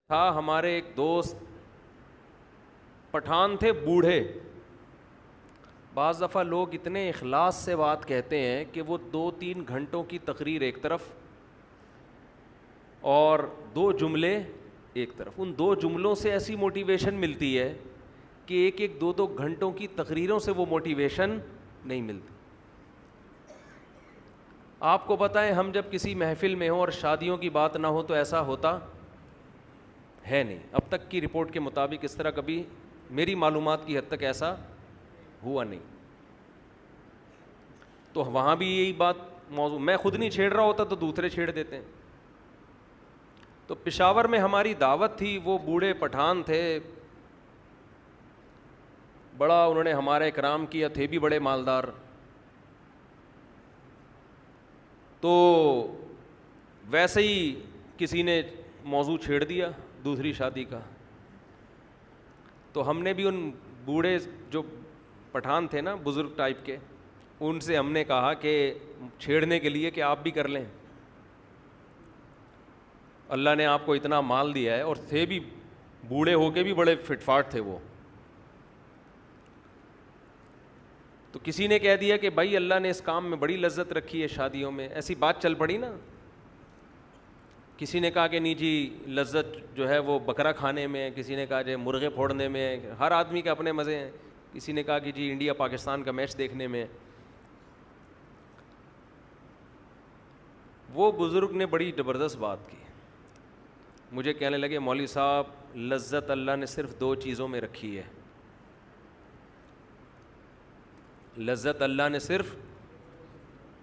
تھا ہمارے ایک دوست پٹھان تھے بوڑھے. بعض دفعہ لوگ اتنے اخلاص سے بات کہتے ہیں کہ وہ 2-3 گھنٹوں کی تقریر ایک طرف اور 2 جملے ایک طرف. ان 2 جملوں سے ایسی موٹیویشن ملتی ہے کہ ایک 2 گھنٹوں کی تقریروں سے وہ موٹیویشن نہیں ملتی. آپ کو بتائیں, ہم جب کسی محفل میں ہوں اور شادیوں کی بات نہ ہو تو ایسا ہوتا ہے نہیں. اب تک کی رپورٹ کے مطابق اس طرح کبھی میری معلومات کی حد تک ایسا ہوا نہیں. تو وہاں بھی یہی بات موضوع, میں خود نہیں چھیڑ رہا ہوتا تو دوسرے چھیڑ دیتے ہیں. تو پشاور میں ہماری دعوت تھی, وہ بوڑھے پٹھان تھے, بڑا انہوں نے ہمارا اکرام کیا, تھے بھی بڑے مالدار. تو ویسے ہی کسی نے موضوع چھیڑ دیا دوسری شادی کا. تو ہم نے بھی ان بوڑھے جو پٹھان تھے نا, بزرگ ٹائپ کے, ان سے ہم نے کہا کہ چھیڑنے کے لیے کہ آپ بھی کر لیں, اللہ نے آپ کو اتنا مال دیا ہے, اور تھے بھی بوڑھے ہو کے بھی بڑے فٹ فاٹ تھے وہ. تو کسی نے کہہ دیا کہ بھائی اللہ نے اس کام میں بڑی لذت رکھی ہے شادیوں میں, ایسی بات چل پڑی نا. کسی نے کہا کہ نہیں جی لذت جو ہے وہ بکرا کھانے میں, کسی نے کہا جی مرغے پھوڑنے میں, ہر آدمی کے اپنے مزے ہیں. کسی نے کہا کہ جی انڈیا پاکستان کا میچ دیکھنے میں. وہ بزرگ نے بڑی زبردست بات کی, مجھے کہنے لگے مولوی صاحب لذت اللہ نے صرف 2 چیزوں میں رکھی ہے. لذت اللہ نے صرف,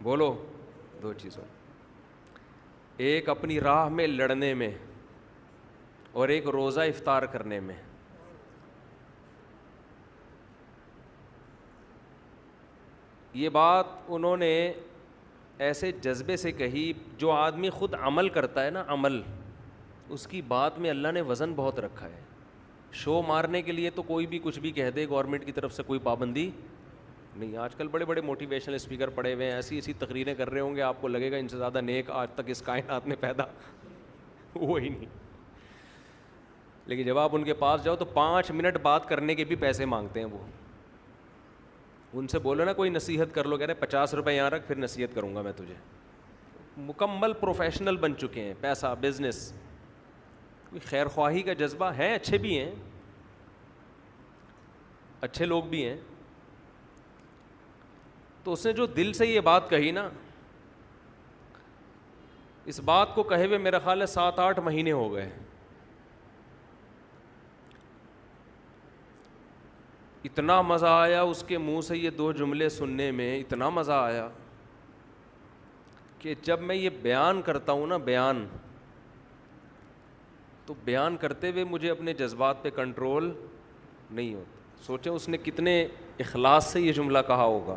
بولو, 2 چیزوں, ایک اپنی راہ میں لڑنے میں اور ایک روزہ افطار کرنے میں. یہ بات انہوں نے ایسے جذبے سے کہی, جو آدمی خود عمل کرتا ہے نا, عمل, اس کی بات میں اللہ نے وزن بہت رکھا ہے. شو مارنے کے لیے تو کوئی بھی کچھ بھی کہہ دے, گورنمنٹ کی طرف سے کوئی پابندی نہیں. آج کل بڑے بڑے موٹیویشنل اسپیکر پڑے ہوئے ہیں, ایسی ایسی تقریریں کر رہے ہوں گے, آپ کو لگے گا ان سے زیادہ نیک آج تک اس کائنات میں پیدا ہوا ہی نہیں. لیکن جب آپ ان کے پاس جاؤ تو 5 منٹ بات کرنے کے بھی پیسے مانگتے ہیں وہ. ان سے بولو نا کوئی نصیحت کر لو, کہہ رہے 50 روپے یہاں رکھ, پھر نصیحت کروں گا میں تجھے. مکمل پروفیشنل بن چکے ہیں, پیسہ, بزنس, کوئی خیر خواہی کا جذبہ ہے. اچھے بھی ہیں, اچھے لوگ بھی ہیں. تو اس نے جو دل سے یہ بات کہی نا, اس بات کو کہے ہوئے میرا خیال ہے 7-8 مہینے ہو گئے. اتنا مزہ آیا اس کے منہ سے یہ 2 جملے سننے میں, اتنا مزہ آیا کہ جب میں یہ بیان کرتا ہوں نا, تو بیان کرتے ہوئے مجھے اپنے جذبات پہ کنٹرول نہیں ہوتا. سوچیں اس نے کتنے اخلاص سے یہ جملہ کہا ہوگا.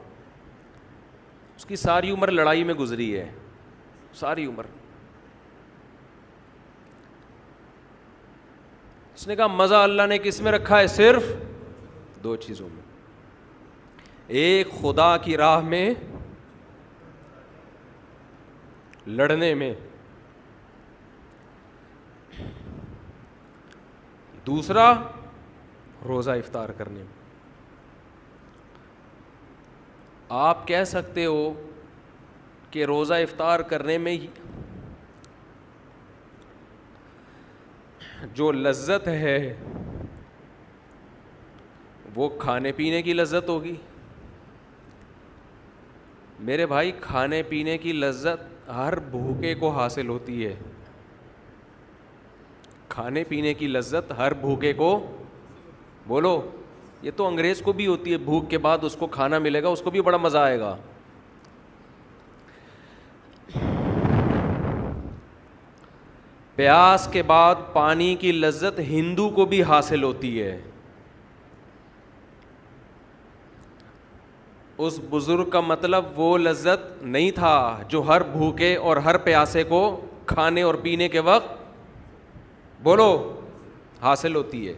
اس کی ساری عمر لڑائی میں گزری ہے, ساری عمر. اس نے کہا مزہ اللہ نے کس میں رکھا ہے, صرف 2 چیزوں میں. ایک خدا کی راہ میں لڑنے میں, دوسرا روزہ افطار کرنے میں. آپ کہہ سکتے ہو کہ روزہ افطار کرنے میں جو لذت ہے وہ کھانے پینے کی لذت ہوگی. میرے بھائی کھانے پینے کی لذت ہر بھوکے کو حاصل ہوتی ہے. کھانے پینے کی لذت ہر بھوکے کو, بولو, یہ تو انگریز کو بھی ہوتی ہے, بھوک کے بعد اس کو کھانا ملے گا, اس کو بھی بڑا مزہ آئے گا. پیاس کے بعد پانی کی لذت ہندو کو بھی حاصل ہوتی ہے. اس بزرگ کا مطلب وہ لذت نہیں تھا جو ہر بھوکے اور ہر پیاسے کو کھانے اور پینے کے وقت, بولو, حاصل ہوتی ہے.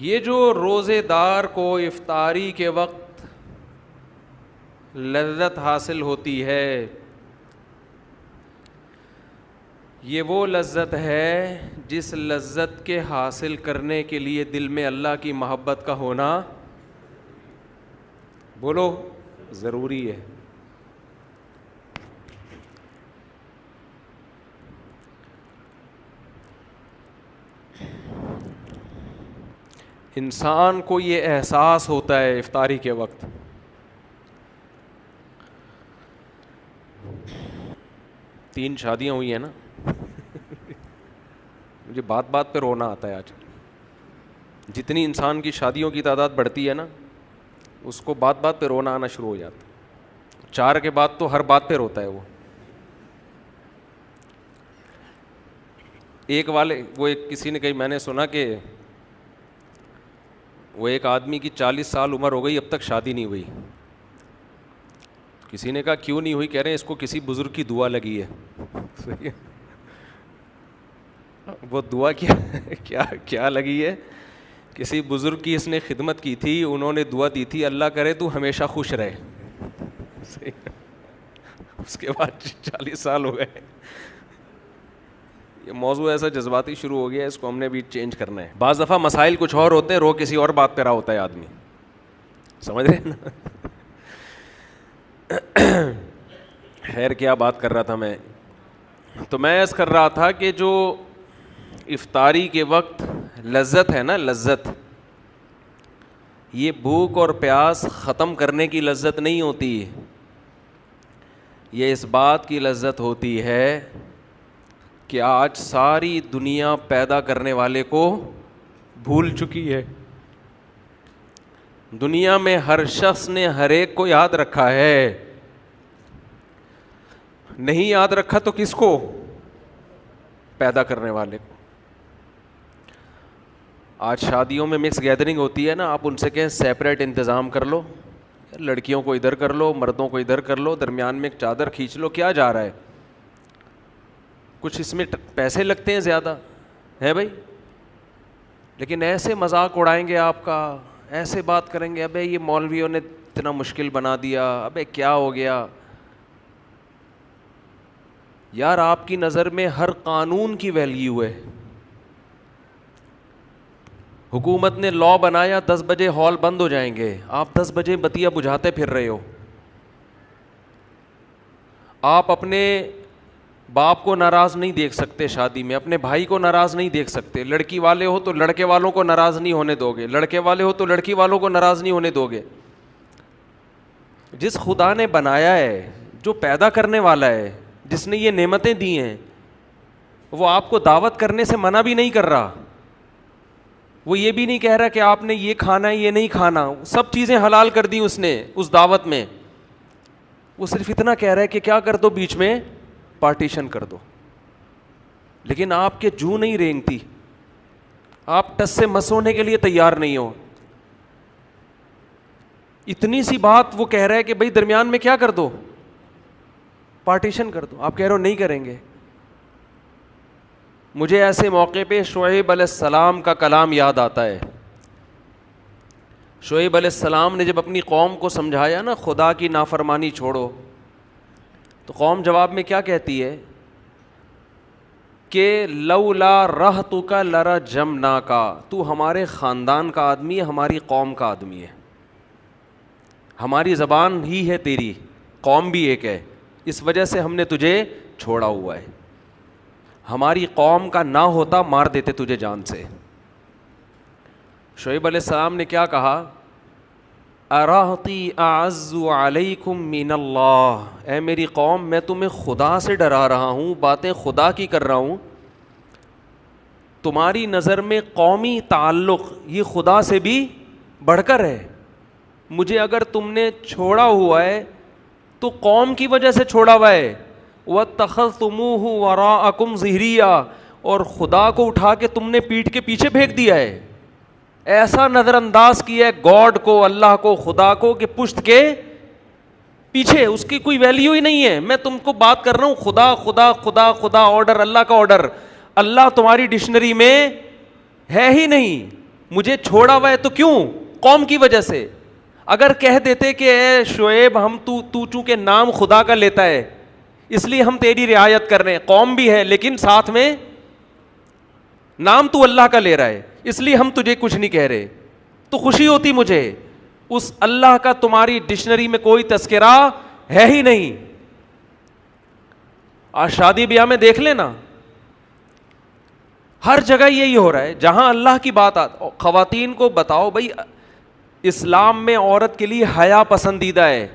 یہ جو روزے دار کو افطاری کے وقت لذت حاصل ہوتی ہے. یہ وہ لذت ہے جس لذت کے حاصل کرنے کے لیے دل میں اللہ کی محبت کا ہونا بولو ضروری ہے. انسان کو یہ احساس ہوتا ہے افطاری کے وقت. تین شادیاں ہوئی ہیں نا, مجھے بات بات پہ رونا آتا ہے آج. جتنی انسان کی شادیوں کی تعداد بڑھتی ہے نا, اس کو بات بات پہ رونا آنا شروع ہو جاتا ہے. 4 کے بعد تو ہر بات پہ روتا ہے وہ. ایک کسی نے کہی, میں نے سنا کہ وہ ایک آدمی کی 40 سال عمر ہو گئی, اب تک شادی نہیں ہوئی. کسی نے کہا کیوں نہیں ہوئی؟ کہہ رہے ہیں اس کو کسی بزرگ کی دعا لگی ہے. وہ دعا کیا لگی ہے؟ کسی بزرگ کی اس نے خدمت کی تھی, انہوں نے دعا دی تھی اللہ کرے تو ہمیشہ خوش رہے. اس کے بعد 40 سال ہو گئے. یہ موضوع ایسا جذباتی شروع ہو گیا, اس کو ہم نے بھی چینج کرنا ہے. بعض دفعہ مسائل کچھ اور ہوتے ہیں, رو کسی اور بات پہ رہا ہوتا ہے آدمی, سمجھ رہے ہیں نا. خیر کیا بات کر رہا تھا میں, تو میں عرض کر رہا تھا کہ جو افطاری کے وقت لذت ہے نا, لذت, یہ بھوک اور پیاس ختم کرنے کی لذت نہیں ہوتی. یہ اس بات کی لذت ہوتی ہے کہ آج ساری دنیا پیدا کرنے والے کو بھول چکی ہے. دنیا میں ہر شخص نے ہر ایک کو یاد رکھا ہے, نہیں یاد رکھا تو کس کو؟ پیدا کرنے والے کو. آج شادیوں میں مکس گیدرنگ ہوتی ہے نا, آپ ان سے کہیں سیپریٹ انتظام کر لو, لڑکیوں کو ادھر کر لو, مردوں کو ادھر کر لو, درمیان میں ایک چادر کھینچ لو, کیا جا رہا ہے؟ کچھ اس میں پیسے لگتے ہیں زیادہ ہے بھائی, لیکن ایسے مذاق اڑائیں گے آپ کا, ایسے بات کریں گے, ابے یہ مولویوں نے اتنا مشکل بنا دیا, ابے کیا ہو گیا یار. آپ کی نظر میں ہر قانون کی ویلیو ہے. حکومت نے لا بنایا 10 بجے ہال بند ہو جائیں گے, آپ 10 بجے بتیا بجھاتے پھر رہے ہو. آپ اپنے باپ کو ناراض نہیں دیکھ سکتے شادی میں, اپنے بھائی کو ناراض نہیں دیکھ سکتے. لڑکی والے ہو تو لڑکے والوں کو ناراض نہیں ہونے دو گے, لڑکے والے ہو تو لڑکی والوں کو ناراض نہیں ہونے دو گے. جس خدا نے بنایا ہے, جو پیدا کرنے والا ہے, جس نے یہ نعمتیں دی ہیں, وہ آپ کو دعوت کرنے سے منع بھی نہیں کر رہا. وہ یہ بھی نہیں کہہ رہا کہ آپ نے یہ کھانا ہے یہ نہیں کھانا, سب چیزیں حلال کر دی اس نے اس دعوت میں. وہ صرف اتنا کہہ رہا ہے کہ کیا کر دو, بیچ میں پارٹیشن کر دو. لیکن آپ کے جو نہیں رینگتی, آپ ٹس سے مس ہونے کے لیے تیار نہیں ہو. اتنی سی بات وہ کہہ رہا ہے کہ بھائی درمیان میں کیا کر دو, پارٹیشن کر دو. آپ کہہ رہے ہو نہیں کریں گے. مجھے ایسے موقع پہ شعیب علیہ السلام کا کلام یاد آتا ہے. شعیب علیہ السلام نے جب اپنی قوم کو سمجھایا نا خدا کی نافرمانی چھوڑو, تو قوم جواب میں کیا کہتی ہے کہ لولا رہتک لرجمناک, تو ہمارے خاندان کا آدمی ہے, ہماری قوم کا آدمی ہے, ہماری زبان ہی ہے تیری, قوم بھی ایک ہے, اس وجہ سے ہم نے تجھے چھوڑا ہوا ہے. ہماری قوم کا نہ ہوتا مار دیتے تجھے جان سے. شعیب علیہ السلام نے کیا کہا, ارہتی اعز علیکم من اللہ, اے میری قوم میں تمہیں خدا سے ڈرا رہا ہوں, باتیں خدا کی کر رہا ہوں. تمہاری نظر میں قومی تعلق یہ خدا سے بھی بڑھ کر ہے. مجھے اگر تم نے چھوڑا ہوا ہے تو قوم کی وجہ سے چھوڑا ہوا ہے. وَاتَّخَذْتُمُوهُ وَرَاءَكُمْ ظِهْرِيًّا, اور خدا کو اٹھا کے تم نے پیٹھ کے پیچھے پھینک دیا ہے. ایسا نظر انداز کیا ہے گاڈ کو, اللہ کو, خدا کو, کہ پشت کے پیچھے اس کی کوئی ویلیو ہی نہیں ہے. میں تم کو بات کر رہا ہوں خدا خدا خدا خدا, آرڈر اللہ کا آرڈر, اللہ تمہاری ڈکشنری میں ہے ہی نہیں. مجھے چھوڑا ہوا ہے تو کیوں؟ قوم کی وجہ سے. اگر کہہ دیتے کہ اے شعیب ہم تو چونکہ نام خدا کا لیتا ہے اس لیے ہم تیری رعایت کر رہے ہیں, قوم بھی ہے لیکن ساتھ میں نام تو اللہ کا لے رہا ہے اس لیے ہم تجھے کچھ نہیں کہہ رہے, تو خوشی ہوتی مجھے. اس اللہ کا تمہاری ڈکشنری میں کوئی تذکرہ ہے ہی نہیں. آج شادی بیاہ میں دیکھ لینا, ہر جگہ یہی ہو رہا ہے. جہاں اللہ کی بات خواتین کو بتاؤ بھائی اسلام میں عورت کے لیے حیا پسندیدہ ہے.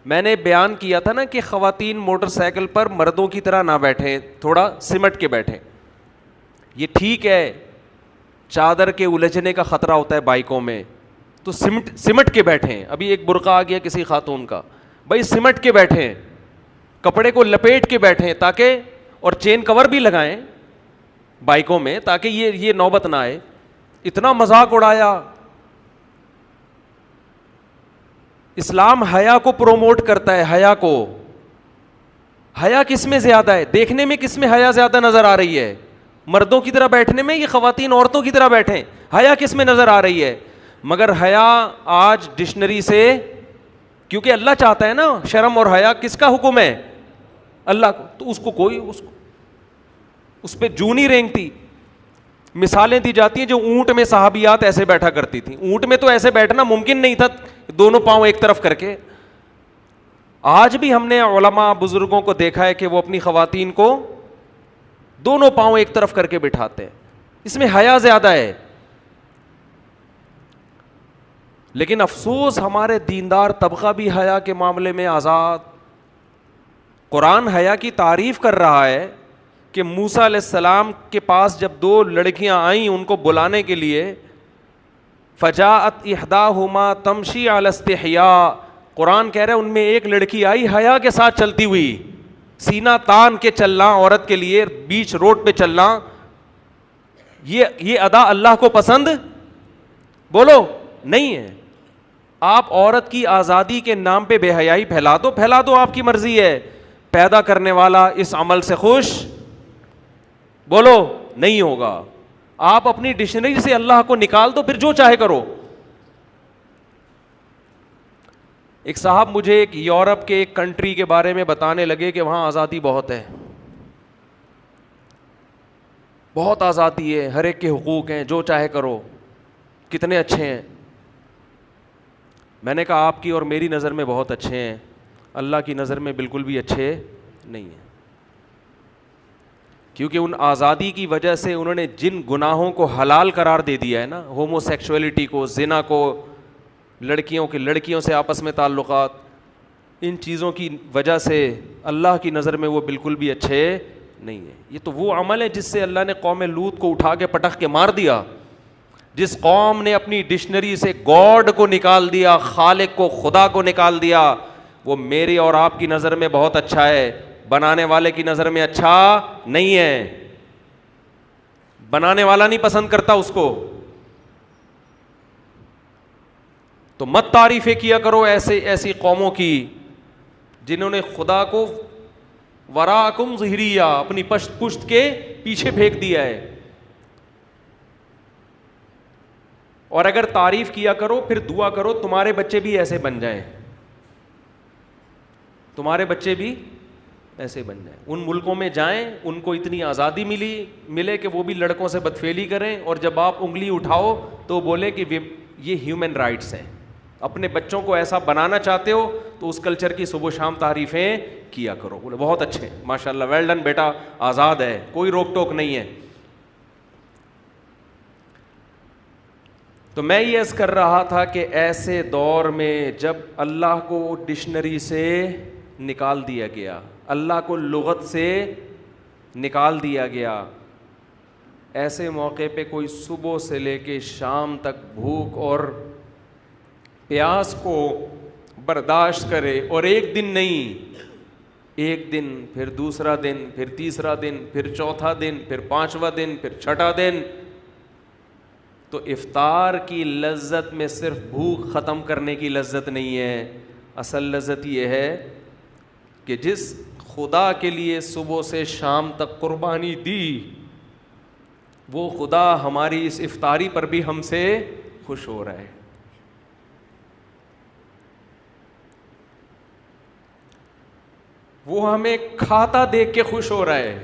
میں نے بیان کیا تھا نا کہ خواتین موٹر سائیکل پر مردوں کی طرح نہ بیٹھیں, تھوڑا سمٹ کے بیٹھیں. یہ ٹھیک ہے چادر کے الجھنے کا خطرہ ہوتا ہے بائکوں میں, تو سمٹ کے بیٹھیں. ابھی ایک برقع آ گیا کسی خاتون کا, بھائی سمٹ کے بیٹھیں, کپڑے کو لپیٹ کے بیٹھیں تاکہ, اور چین کور بھی لگائیں بائکوں میں تاکہ یہ نوبت نہ آئے. اتنا مذاق اڑایا. اسلام حیا کو پروموٹ کرتا ہے, حیا کو. حیا کس میں زیادہ ہے؟ دیکھنے میں کس میں حیا زیادہ نظر آ رہی ہے؟ مردوں کی طرح بیٹھنے میں, یہ خواتین عورتوں کی طرح بیٹھیں, حیا کس میں نظر آ رہی ہے؟ مگر حیا آج ڈکشنری سے, کیونکہ اللہ چاہتا ہے نا, شرم اور حیا کس کا حکم ہے؟ اللہ کو. تو اس کو کوئی اس پہ جو نہیں رینگتی. مثالیں دی جاتی ہیں جو اونٹ میں صحابیات ایسے بیٹھا کرتی تھیں. اونٹ میں تو ایسے بیٹھنا ممکن نہیں تھا, دونوں پاؤں ایک طرف کر کے. آج بھی ہم نے علماء بزرگوں کو دیکھا ہے کہ وہ اپنی خواتین کو دونوں پاؤں ایک طرف کر کے بٹھاتے ہیں. اس میں حیا زیادہ ہے. لیکن افسوس ہمارے دیندار طبقہ بھی حیا کے معاملے میں آزاد. قرآن حیا کی تعریف کر رہا ہے کہ موسیٰ علیہ السلام کے پاس جب دو لڑکیاں آئیں ان کو بلانے کے لیے, فجاءت احداہما تمشی علی استحیاء, قرآن کہہ رہا ہے ان میں ایک لڑکی آئی حیا کے ساتھ چلتی ہوئی, سینہ تان کے چلنا عورت کے لیے, بیچ روڈ پہ چلنا, یہ ادا اللہ کو پسند بولو نہیں ہے. آپ عورت کی آزادی کے نام پہ بے حیائی پھیلا دو, آپ کی مرضی ہے. پیدا کرنے والا اس عمل سے خوش بولو نہیں ہوگا. آپ اپنی ڈکشنری سے اللہ کو نکال دو, پھر جو چاہے کرو. ایک صاحب مجھے ایک یورپ کے ایک کنٹری کے بارے میں بتانے لگے کہ وہاں آزادی بہت ہے, بہت آزادی ہے, ہر ایک کے حقوق ہیں, جو چاہے کرو, کتنے اچھے ہیں. میں نے کہا آپ کی اور میری نظر میں بہت اچھے ہیں, اللہ کی نظر میں بالکل بھی اچھے نہیں ہیں. کیونکہ ان آزادی کی وجہ سے انہوں نے جن گناہوں کو حلال قرار دے دیا ہے نا, ہومو سیکشولیٹی کو, زنا کو, لڑکیوں سے آپس میں تعلقات, ان چیزوں کی وجہ سے اللہ کی نظر میں وہ بالکل بھی اچھے نہیں ہیں. یہ تو وہ عمل ہے جس سے اللہ نے قوم لوط کو اٹھا کے پٹخ کے مار دیا. جس قوم نے اپنی ڈکشنری سے گاڈ کو نکال دیا, خالق کو, خدا کو نکال دیا, وہ میری اور آپ کی نظر میں بہت اچھا ہے, بنانے والے کی نظر میں اچھا نہیں ہے. بنانے والا نہیں پسند کرتا اس کو. تو مت تعریفیں کیا کرو ایسی قوموں کی جنہوں نے خدا کو وراکم ظہریہ, اپنی پشت کے پیچھے پھینک دیا ہے. اور اگر تعریف کیا کرو پھر دعا کرو تمہارے بچے بھی ایسے بن جائیں, تمہارے بچے بھی ایسے بن جائیں. ان ملکوں میں جائیں, ان کو اتنی آزادی ملے کہ وہ بھی لڑکوں سے بدفعلی کریں, اور جب آپ انگلی اٹھاؤ تو بولے کہ یہ ہیومن رائٹس ہیں. اپنے بچوں کو ایسا بنانا چاہتے ہو تو اس کلچر کی صبح و شام تعریفیں کیا کرو. بولے بہت اچھے, ماشاء اللہ, ویل ڈن بیٹا, آزاد ہے, کوئی روک ٹوک نہیں ہے. تو میں یہ عرض کر رہا تھا کہ ایسے دور میں جب اللہ کو ڈکشنری سے نکال دیا گیا, اللہ کو لغت سے نکال دیا گیا, ایسے موقع پہ کوئی صبح سے لے کے شام تک بھوک اور پیاس کو برداشت کرے, اور ایک دن نہیں, ایک دن, پھر دوسرا دن, پھر تیسرا دن, پھر چوتھا دن, پھر پانچواں دن, پھر چھٹا دن, تو افطار کی لذت میں صرف بھوک ختم کرنے کی لذت نہیں ہے. اصل لذت یہ ہے کہ جس خدا کے لیے صبح سے شام تک قربانی دی, وہ خدا ہماری اس افطاری پر بھی ہم سے خوش ہو رہا ہے. وہ ہمیں کھاتا دیکھ کے خوش ہو رہا ہے.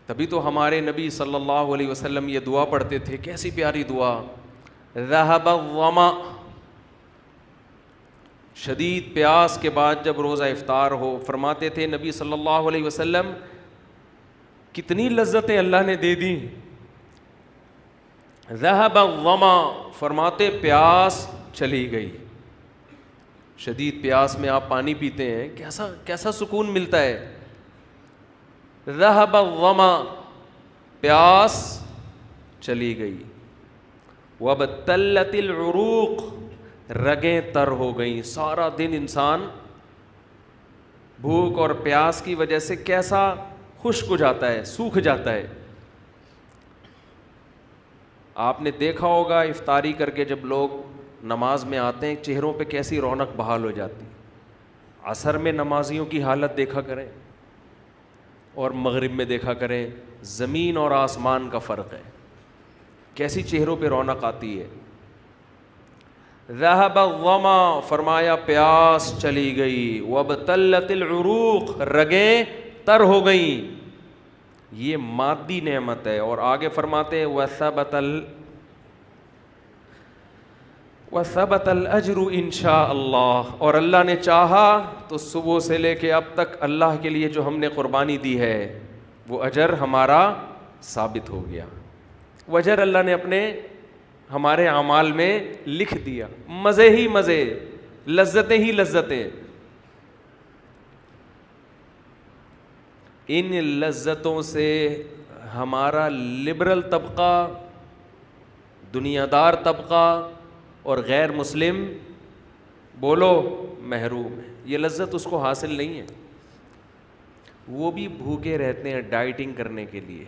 تبھی تو ہمارے نبی صلی اللہ علیہ وسلم یہ دعا پڑھتے تھے, کیسی پیاری دعا, ذہب الظما, شدید پیاس کے بعد جب روزہ افطار ہو, فرماتے تھے نبی صلی اللہ علیہ وسلم کتنی لذتیں اللہ نے دے دی. ذہب الظما, فرماتے پیاس چلی گئی. شدید پیاس میں آپ پانی پیتے ہیں, کیسا سکون ملتا ہے. ذہب الظما, پیاس چلی گئی. وابتلت العروق, رگیں تر ہو گئیں. سارا دن انسان بھوک اور پیاس کی وجہ سے کیسا خشک ہو جاتا ہے, سوکھ جاتا ہے. آپ نے دیکھا ہوگا افطاری کر کے جب لوگ نماز میں آتے ہیں چہروں پہ کیسی رونق بحال ہو جاتی. عصر میں نمازیوں کی حالت دیکھا کریں اور مغرب میں دیکھا کریں, زمین اور آسمان کا فرق ہے, کیسی چہروں پہ رونق آتی ہے. ذہب الظما, فرمایا پیاس چلی گئی. وابتلت العروق, رگیں تر ہو گئیں. یہ مادی نعمت ہے. اور آگے فرماتے ہیں وثبت الاجر ان شاء اللہ, اور اللہ نے چاہا تو صبح سے لے کے اب تک اللہ کے لیے جو ہم نے قربانی دی ہے وہ اجر ہمارا ثابت ہو گیا. وہ اجر اللہ نے اپنے ہمارے اعمال میں لکھ دیا. مزے ہی مزے, لذتیں ہی لذتیں. ان لذتوں سے ہمارا لبرل طبقہ, دنیا دار طبقہ اور غیر مسلم بولو محروم ہے. یہ لذت اس کو حاصل نہیں ہے. وہ بھی بھوکے رہتے ہیں ڈائٹنگ کرنے کے لیے,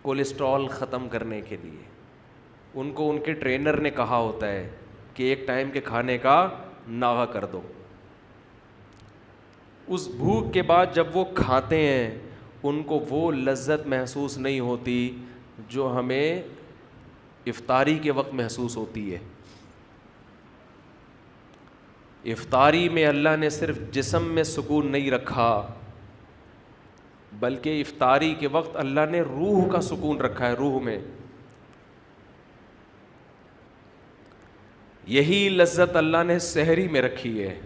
کولیسٹرول ختم کرنے کے لیے. ان کو ان کے ٹرینر نے کہا ہوتا ہے کہ ایک ٹائم کے کھانے کا ناغہ کر دو. اس بھوک کے بعد جب وہ کھاتے ہیں ان کو وہ لذت محسوس نہیں ہوتی جو ہمیں افطاری کے وقت محسوس ہوتی ہے. افطاری میں اللہ نے صرف جسم میں سکون نہیں رکھا بلکہ افطاری کے وقت اللہ نے روح کا سکون رکھا ہے, روح میں. یہی لذت اللہ نے سحری میں رکھی ہے.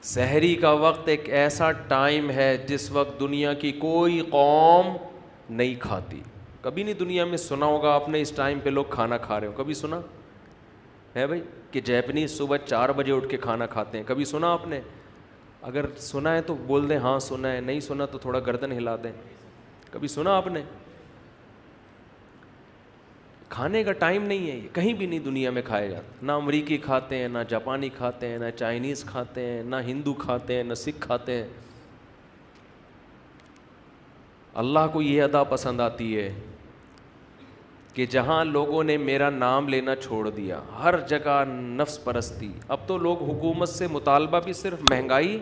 سحری کا وقت ایک ایسا ٹائم ہے جس وقت دنیا کی کوئی قوم نہیں کھاتی. کبھی نہیں دنیا میں سنا ہوگا آپ نے اس ٹائم پہ لوگ کھانا کھا رہے ہو, کبھی سنا ہے بھائی کہ جیپنیز صبح 4 بجے اٹھ کے کھانا کھاتے ہیں؟ کبھی سنا آپ نے؟ اگر سنا ہے تو بول دیں ہاں سنا ہے, نہیں سنا تو تھوڑا گردن ہلا دیں. کبھی سنا آپ نے؟ کھانے کا ٹائم نہیں ہے یہ, کہیں بھی نہیں دنیا میں کھایا جاتا. نہ امریکی کھاتے ہیں, نہ جاپانی کھاتے ہیں, نہ چائنیز کھاتے ہیں, نہ ہندو کھاتے ہیں, نہ سکھ کھاتے ہیں. اللہ کو یہ ادا پسند آتی ہے کہ جہاں لوگوں نے میرا نام لینا چھوڑ دیا, ہر جگہ نفس پرستی. اب تو لوگ حکومت سے مطالبہ بھی صرف مہنگائی,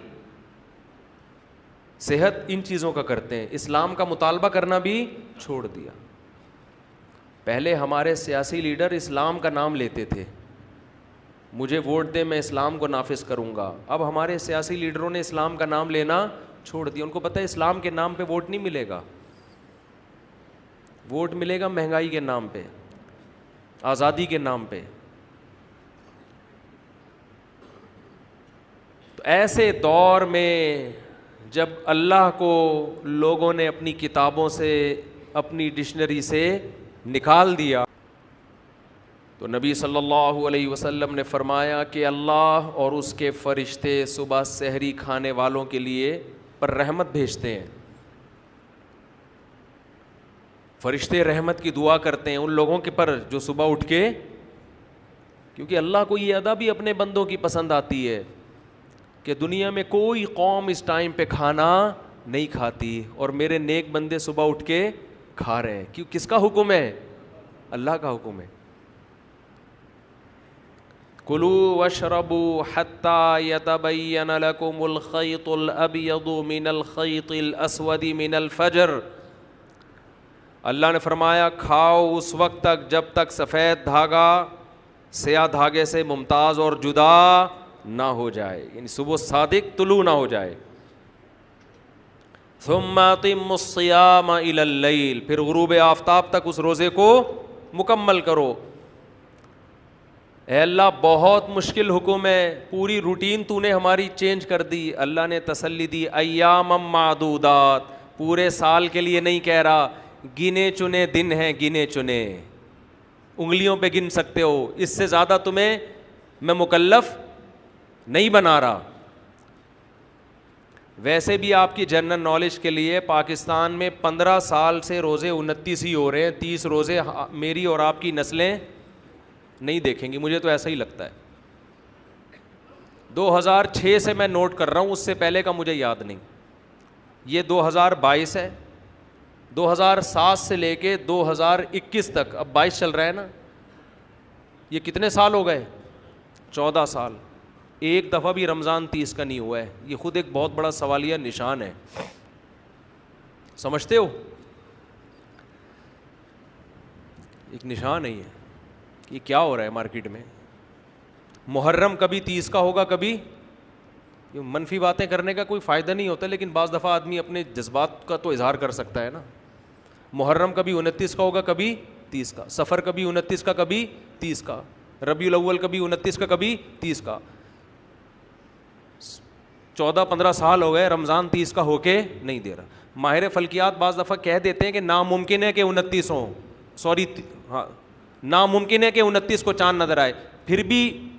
صحت, ان چیزوں کا کرتے ہیں. اسلام کا مطالبہ کرنا بھی چھوڑ دیا. پہلے ہمارے سیاسی لیڈر اسلام کا نام لیتے تھے, مجھے ووٹ دے میں اسلام کو نافذ کروں گا. اب ہمارے سیاسی لیڈروں نے اسلام کا نام لینا چھوڑ دیا. ان کو پتہ ہے اسلام کے نام پہ ووٹ نہیں ملے گا, ووٹ ملے گا مہنگائی کے نام پہ, آزادی کے نام پہ. تو ایسے دور میں جب اللہ کو لوگوں نے اپنی کتابوں سے, اپنی ڈکشنری سے نکال دیا, تو نبی صلی اللہ علیہ وسلم نے فرمایا کہ اللہ اور اس کے فرشتے صبح سحری کھانے والوں کے لیے پر رحمت بھیجتے ہیں. فرشتے رحمت کی دعا کرتے ہیں ان لوگوں کے پر جو صبح اٹھ کے, کیونکہ اللہ کو یہ ادا بھی اپنے بندوں کی پسند آتی ہے کہ دنیا میں کوئی قوم اس ٹائم پہ کھانا نہیں کھاتی اور میرے نیک بندے صبح اٹھ کے کھا رہے ہیں. کیوں؟ کس کا حکم ہے؟ اللہ کا حکم ہے. کلوا واشربوا حتى يتبين لكم الخيط الابيض من الخيط الاسود من الفجر. اللہ نے فرمایا کھاؤ اس وقت تک جب تک سفید دھاگا سیاہ دھاگے سے ممتاز اور جدا نہ ہو جائے، یعنی صبح صادق طلوع نہ ہو جائے. ثم اتم الصیام الی اللیل، پھر غروب آفتاب تک اس روزے کو مکمل کرو. اے اللہ بہت مشکل حکم ہے، پوری روٹین تو نے ہماری چینج کر دی. اللہ نے تسلی دی، ایام معدودات، پورے سال کے لیے نہیں کہہ رہا، گنے چنے دن ہیں، گنے چنے انگلیوں پہ گن سکتے ہو، اس سے زیادہ تمہیں میں مکلف نہیں بنا رہا. ویسے بھی آپ کی جنرل نالج کے لیے پاکستان میں 15 سال سے روزے 29 ہی ہو رہے ہیں. 30 روزے میری اور آپ کی نسلیں نہیں دیکھیں گی، مجھے تو ایسا ہی لگتا ہے. 2006 سے میں نوٹ کر رہا ہوں، اس سے پہلے کا مجھے یاد نہیں. یہ 2022 ہے، 2007 سے لے کے 2021 تک، اب 22 چل رہا ہے نا، یہ کتنے سال ہو گئے؟ 14 سال. ایک دفعہ بھی رمضان 30 کا نہیں ہوا ہے. یہ خود ایک بہت بڑا سوالیہ نشان ہے. سمجھتے ہو؟ ایک نشان ہے یہ کیا ہو رہا ہے مارکیٹ میں. محرم کبھی 30 کا ہوگا، کبھی منفی باتیں کرنے کا کوئی فائدہ نہیں ہوتا، لیکن بعض دفعہ آدمی اپنے جذبات کا تو اظہار کر سکتا ہے نا. محرم کبھی 29 کا ہوگا، کبھی 30 کا. سفر کبھی 29 کا، کبھی 30 کا. ربیع الاول کبھی 29 کا، کبھی 30 کا. 14-15 سال ہو گئے، رمضان 30 کا ہو کے نہیں دے رہا. ماہر فلکیات بعض دفعہ کہہ دیتے ہیں کہ ناممکن ہے کہ 29 ہوں، ہاں ناممکن ہے کہ 29 کو چاند نظر آئے، پھر بھی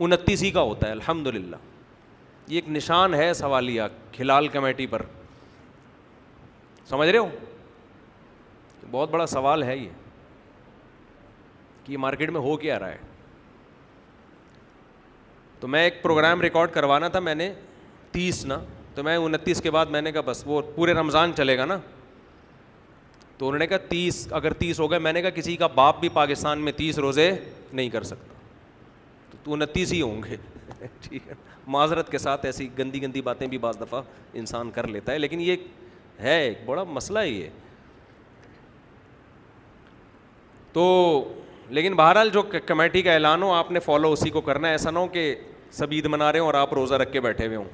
29 ہی کا ہوتا ہے. الحمدللہ یہ ایک نشان ہے سوالیہ کھلال کمیٹی پر. سمجھ رہے ہو؟ بہت بڑا سوال ہے یہ کہ مارکیٹ میں ہو کیا رہا ہے. تو میں ایک پروگرام ریکارڈ کروانا تھا میں نے 30 نا، تو میں 29 کے بعد میں نے کہا بس وہ پورے رمضان چلے گا نا. تو انہوں نے کہا 30، اگر 30 ہو گئے، میں نے کہا کسی کا باپ بھی پاکستان میں 30 روزے نہیں کر سکتا، تو 29 ہی ہوں گے. ٹھیک ہے، معذرت کے ساتھ ایسی گندی گندی باتیں بھی بعض دفعہ انسان کر لیتا ہے، لیکن یہ ہے ایک بڑا مسئلہ ہے یہ. تو لیکن بہرحال جو کمیٹی کا اعلان ہو آپ نے فالو اسی کو کرنا ہے. ایسا نہ ہو کہ سب عید منا رہے ہوں اور آپ روزہ رکھ کے بیٹھے ہوئے ہوں.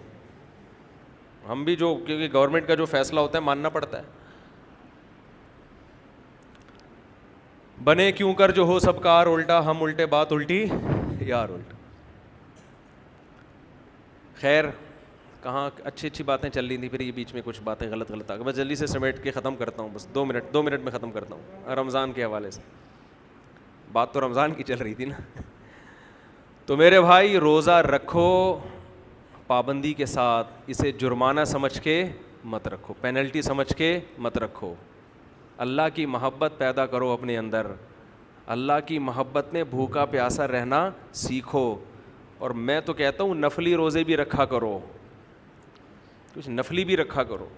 ہم بھی جو، کیونکہ گورنمنٹ کا جو فیصلہ ہوتا ہے ماننا پڑتا ہے. بنے کیوں کر جو ہو سب کار الٹا، ہم الٹے بات الٹی یار الٹا. خیر کہاں اچھی اچھی باتیں چل رہی تھیں، پھر یہ بیچ میں کچھ باتیں غلط آ گئی. میں جلدی سے سمیٹ کے ختم کرتا ہوں، بس 2 منٹ میں ختم کرتا ہوں. رمضان کے حوالے سے بات تو رمضان کی چل رہی تھی نا. تو میرے بھائی روزہ رکھو پابندی کے ساتھ، اسے جرمانہ سمجھ کے مت رکھو، پینلٹی سمجھ کے مت رکھو. اللہ کی محبت پیدا کرو اپنے اندر، اللہ کی محبت میں بھوکا پیاسا رہنا سیکھو. اور میں تو کہتا ہوں نفلی روزے بھی رکھا کرو، کچھ نفلی بھی رکھا کرو.